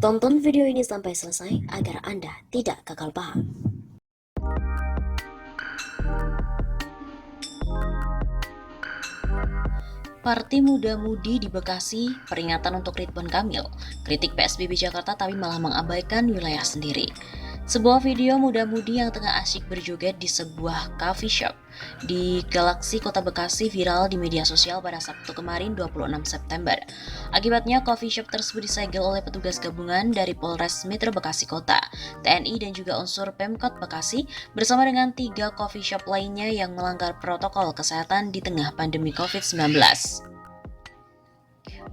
Tonton video ini sampai selesai agar Anda tidak gagal paham. Parti Muda-Mudi di Bekasi, peringatan untuk Ridwan Kamil. Kritik PSBB Jakarta tapi malah mengabaikan wilayah sendiri. Sebuah video muda-mudi yang tengah asyik berjoget di sebuah coffee shop di Galaksi Kota Bekasi viral di media sosial pada Sabtu kemarin 26 September. Akibatnya coffee shop tersebut disegel oleh petugas gabungan dari Polres Metro Bekasi Kota, TNI dan juga unsur Pemkot Bekasi bersama dengan 3 coffee shop lainnya yang melanggar protokol kesehatan di tengah pandemi COVID-19.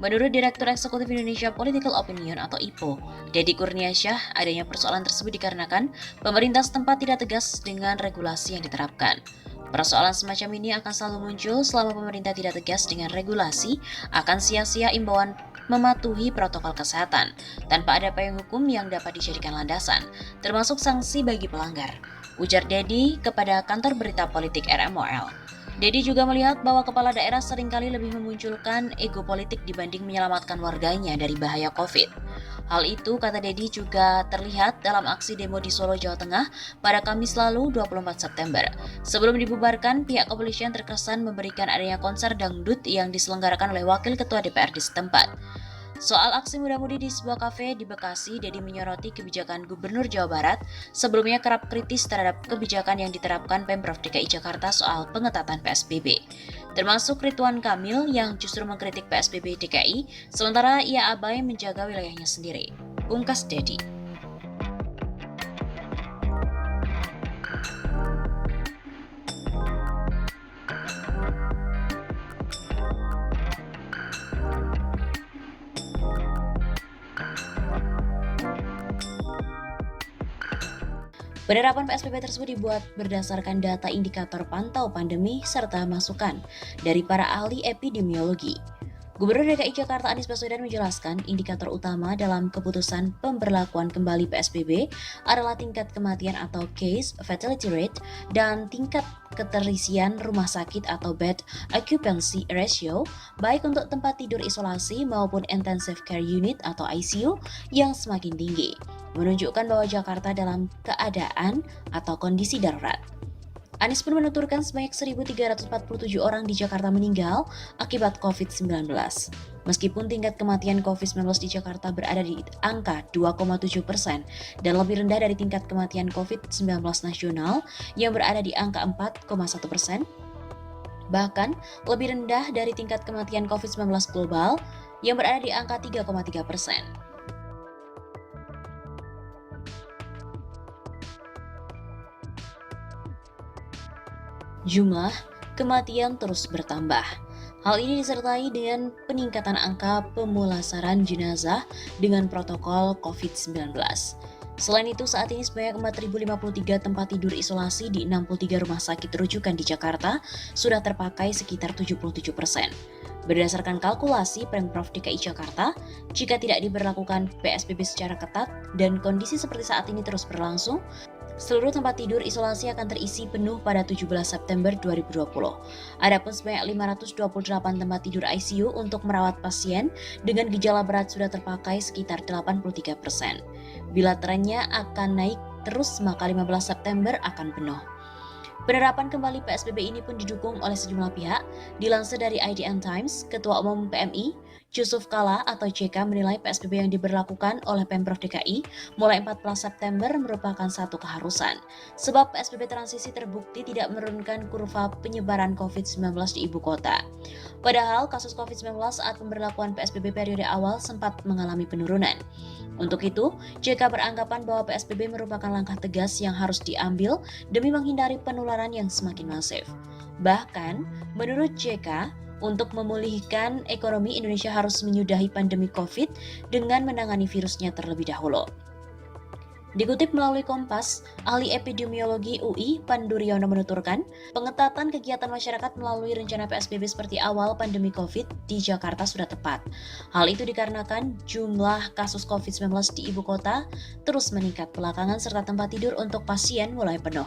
Menurut Direktur Eksekutif Indonesia Political Opinion atau IPO, Deddy Kurniasyah, adanya persoalan tersebut dikarenakan pemerintah setempat tidak tegas dengan regulasi yang diterapkan. Persoalan semacam ini akan selalu muncul selama pemerintah tidak tegas dengan regulasi, akan sia-sia imbauan mematuhi protokol kesehatan, tanpa ada payung hukum yang dapat dijadikan landasan, termasuk sanksi bagi pelanggar, ujar Deddy kepada kantor berita politik RMOL. Deddy juga melihat bahwa kepala daerah seringkali lebih memunculkan ego politik dibanding menyelamatkan warganya dari bahaya COVID. Hal itu, kata Deddy, juga terlihat dalam aksi demo di Solo, Jawa Tengah pada Kamis lalu 24 September. Sebelum dibubarkan, pihak kepolisian terkesan memberikan adanya konser dangdut yang diselenggarakan oleh Wakil Ketua DPRD setempat. Soal aksi muda-mudi di sebuah kafe di Bekasi, Deddy menyoroti kebijakan Gubernur Jawa Barat sebelumnya kerap kritis terhadap kebijakan yang diterapkan Pemprov DKI Jakarta soal pengetatan PSBB. Termasuk Ridwan Kamil yang justru mengkritik PSBB DKI, sementara ia abai menjaga wilayahnya sendiri. Pungkas Deddy. Penerapan PSBB tersebut dibuat berdasarkan data indikator pantau pandemi serta masukan dari para ahli epidemiologi. Gubernur DKI Jakarta Anies Baswedan menjelaskan indikator utama dalam keputusan pemberlakuan kembali PSBB adalah tingkat kematian atau case fatality rate dan tingkat keterisian rumah sakit atau bed occupancy ratio baik untuk tempat tidur isolasi maupun intensive care unit atau ICU yang semakin tinggi, menunjukkan bahwa Jakarta dalam keadaan atau kondisi darurat. Anies pun menuturkan sebanyak 1.347 orang di Jakarta meninggal akibat COVID-19. Meskipun tingkat kematian COVID-19 di Jakarta berada di angka 2,7% dan lebih rendah dari tingkat kematian COVID-19 nasional yang berada di angka 4,1%, bahkan lebih rendah dari tingkat kematian COVID-19 global yang berada di angka 3,3%. Jumlah kematian terus bertambah. Hal ini disertai dengan peningkatan angka pemulasaran jenazah dengan protokol COVID-19. Selain itu, saat ini sebanyak 4.053 tempat tidur isolasi di 63 rumah sakit rujukan di Jakarta sudah terpakai sekitar 77%. Berdasarkan kalkulasi Pemprov DKI Jakarta, jika tidak diberlakukan PSBB secara ketat dan kondisi seperti saat ini terus berlangsung, seluruh tempat tidur isolasi akan terisi penuh pada 17 September 2020. Adapun sebanyak 528 tempat tidur ICU untuk merawat pasien dengan gejala berat sudah terpakai sekitar 83%. Bila trennya akan naik terus, maka 15 September akan penuh. Penerapan kembali PSBB ini pun didukung oleh sejumlah pihak. Dilansir dari IDN Times, Ketua Umum PMI, Yusuf Kala atau JK menilai PSBB yang diberlakukan oleh Pemprov DKI mulai 14 September merupakan satu keharusan. Sebab PSBB transisi terbukti tidak menurunkan kurva penyebaran COVID-19 di ibu kota. Padahal kasus COVID-19 saat pemberlakuan PSBB periode awal sempat mengalami penurunan. Untuk itu, JK beranggapan bahwa PSBB merupakan langkah tegas yang harus diambil demi menghindari penularan yang semakin masif. Bahkan, menurut JK, untuk memulihkan ekonomi, Indonesia harus menyudahi pandemi COVID dengan menangani virusnya terlebih dahulu. Dikutip melalui Kompas, ahli epidemiologi UI Pandu Riono menuturkan, pengetatan kegiatan masyarakat melalui rencana PSBB seperti awal pandemi COVID di Jakarta sudah tepat. Hal itu dikarenakan jumlah kasus COVID-19 di ibu kota terus meningkat belakangan serta tempat tidur untuk pasien mulai penuh.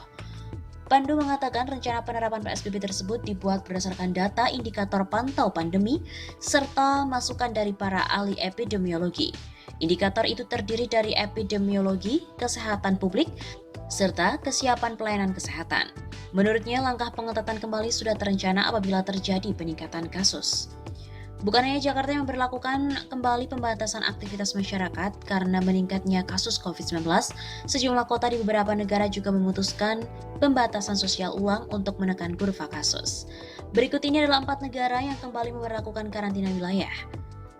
Pandu mengatakan rencana penerapan PSBB tersebut dibuat berdasarkan data indikator pantau pandemi serta masukan dari para ahli epidemiologi. Indikator itu terdiri dari epidemiologi, kesehatan publik, serta kesiapan pelayanan kesehatan. Menurutnya, langkah pengetatan kembali sudah terencana apabila terjadi peningkatan kasus. Bukan hanya Jakarta yang memberlakukan kembali pembatasan aktivitas masyarakat karena meningkatnya kasus COVID-19, sejumlah kota di beberapa negara juga memutuskan pembatasan sosial ulang untuk menekan kurva kasus. Berikut ini adalah 4 negara yang kembali memberlakukan karantina wilayah.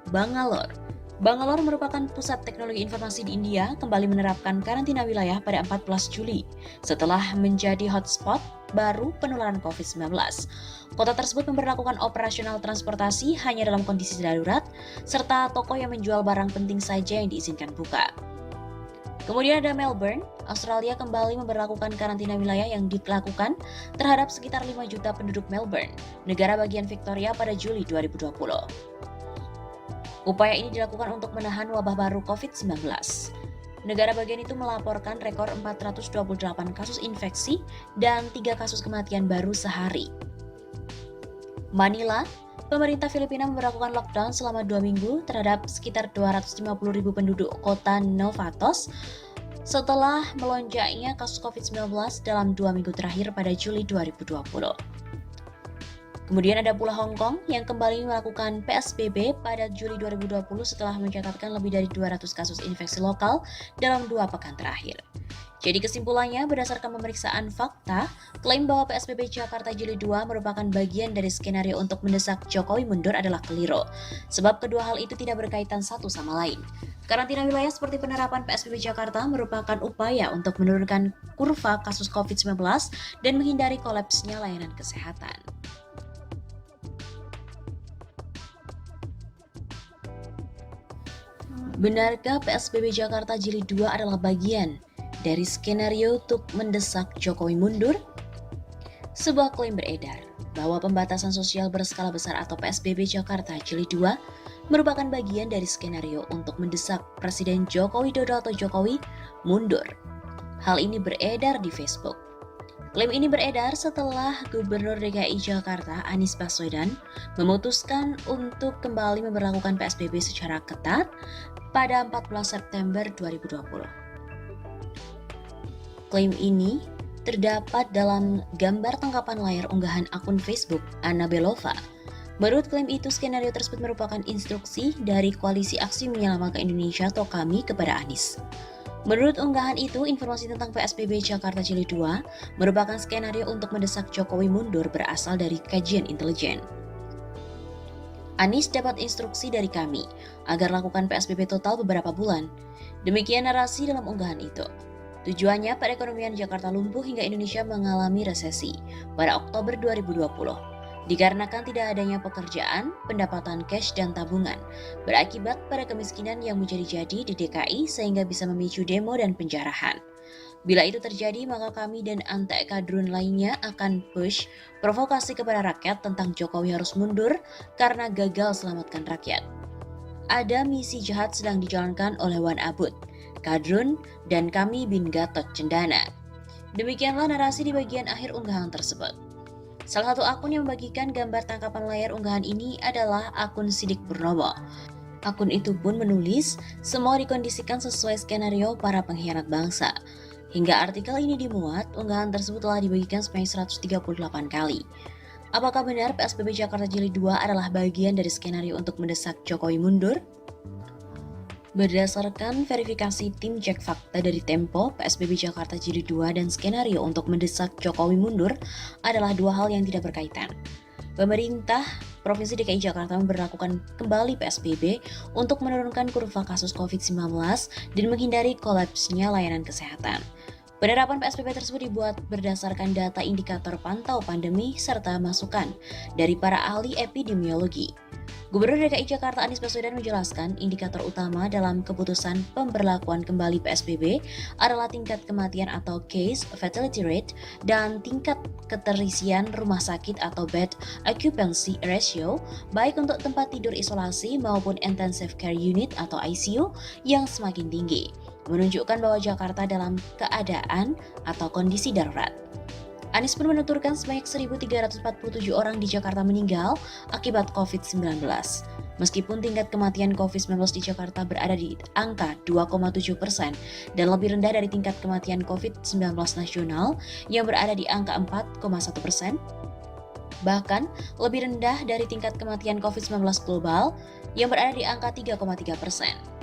Bangalore merupakan pusat teknologi informasi di India, kembali menerapkan karantina wilayah pada 14 Juli setelah menjadi hotspot baru penularan COVID-19. Kota tersebut memberlakukan operasional transportasi hanya dalam kondisi darurat, serta toko yang menjual barang penting saja yang diizinkan buka. Kemudian ada Melbourne, Australia kembali memberlakukan karantina wilayah yang dilakukan terhadap sekitar 5 juta penduduk Melbourne, negara bagian Victoria pada Juli 2020. Upaya ini dilakukan untuk menahan wabah baru COVID-19. Negara bagian itu melaporkan rekor 428 kasus infeksi dan 3 kasus kematian baru sehari. Manila, pemerintah Filipina memberlakukan lockdown selama 2 minggu terhadap sekitar 250.000 penduduk kota Novatos setelah melonjaknya kasus COVID-19 dalam 2 minggu terakhir pada Juli 2020. Kemudian ada pula Hong Kong yang kembali melakukan PSBB pada Juli 2020 setelah mencatatkan lebih dari 200 kasus infeksi lokal dalam 2 pekan terakhir. Jadi kesimpulannya, berdasarkan pemeriksaan fakta, klaim bahwa PSBB Jakarta Jilid 2 merupakan bagian dari skenario untuk mendesak Jokowi mundur adalah keliru, sebab kedua hal itu tidak berkaitan satu sama lain. Karantina wilayah seperti penerapan PSBB Jakarta merupakan upaya untuk menurunkan kurva kasus COVID-19 dan menghindari kolapsnya layanan kesehatan. Benarkah PSBB Jakarta Jilid 2 adalah bagian dari skenario untuk mendesak Jokowi mundur? Sebuah klaim beredar bahwa pembatasan sosial berskala besar atau PSBB Jakarta Jilid 2 merupakan bagian dari skenario untuk mendesak Presiden Joko Widodo atau Jokowi mundur. Hal ini beredar di Facebook. Klaim ini beredar setelah Gubernur DKI Jakarta Anies Baswedan memutuskan untuk kembali memberlakukan PSBB secara ketat pada 14 September 2020. Klaim ini terdapat dalam gambar tangkapan layar unggahan akun Facebook Anna Belova. Menurut klaim itu, skenario tersebut merupakan instruksi dari Koalisi Aksi Menyelamatkan Indonesia atau KAMI kepada Anies. Menurut unggahan itu, informasi tentang PSBB Jakarta Jilid 2 merupakan skenario untuk mendesak Jokowi mundur berasal dari kajian intelijen. Anies dapat instruksi dari kami agar lakukan PSBB total beberapa bulan. Demikian narasi dalam unggahan itu. Tujuannya, perekonomian Jakarta lumpuh hingga Indonesia mengalami resesi pada Oktober 2020. Dikarenakan tidak adanya pekerjaan, pendapatan cash dan tabungan, berakibat pada kemiskinan yang menjadi-jadi di DKI sehingga bisa memicu demo dan penjarahan. Bila itu terjadi, maka kami dan antek kadrun lainnya akan push provokasi kepada rakyat tentang Jokowi harus mundur karena gagal selamatkan rakyat. Ada misi jahat sedang dijalankan oleh Wan Abud, kadrun, dan kami bin Gatot Cendana. Demikianlah narasi di bagian akhir unggahan tersebut. Salah satu akun yang membagikan gambar tangkapan layar unggahan ini adalah akun Sidik Purnomo. Akun itu pun menulis, semua dikondisikan sesuai skenario para pengkhianat bangsa. Hingga artikel ini dimuat, unggahan tersebut telah dibagikan sebanyak 138 kali. Apakah benar PSBB Jakarta Jilid 2 adalah bagian dari skenario untuk mendesak Jokowi mundur? Berdasarkan verifikasi tim cek fakta dari Tempo, PSBB Jakarta Jilid 2 dan skenario untuk mendesak Jokowi mundur adalah dua hal yang tidak berkaitan. Pemerintah Provinsi DKI Jakarta memberlakukan kembali PSBB untuk menurunkan kurva kasus COVID-19 dan menghindari kolapsnya layanan kesehatan. Penerapan PSBB tersebut dibuat berdasarkan data indikator pantau pandemi serta masukan dari para ahli epidemiologi. Gubernur DKI Jakarta Anies Baswedan menjelaskan indikator utama dalam keputusan pemberlakuan kembali PSBB adalah tingkat kematian atau case fatality rate dan tingkat keterisian rumah sakit atau bed occupancy ratio baik untuk tempat tidur isolasi maupun intensive care unit atau ICU yang semakin tinggi, menunjukkan bahwa Jakarta dalam keadaan atau kondisi darurat. Anies pun menuturkan sebanyak 1.347 orang di Jakarta meninggal akibat COVID-19. Meskipun tingkat kematian COVID-19 di Jakarta berada di angka 2,7% dan lebih rendah dari tingkat kematian COVID-19 nasional yang berada di angka 4,1%, bahkan lebih rendah dari tingkat kematian COVID-19 global yang berada di angka 3,3%.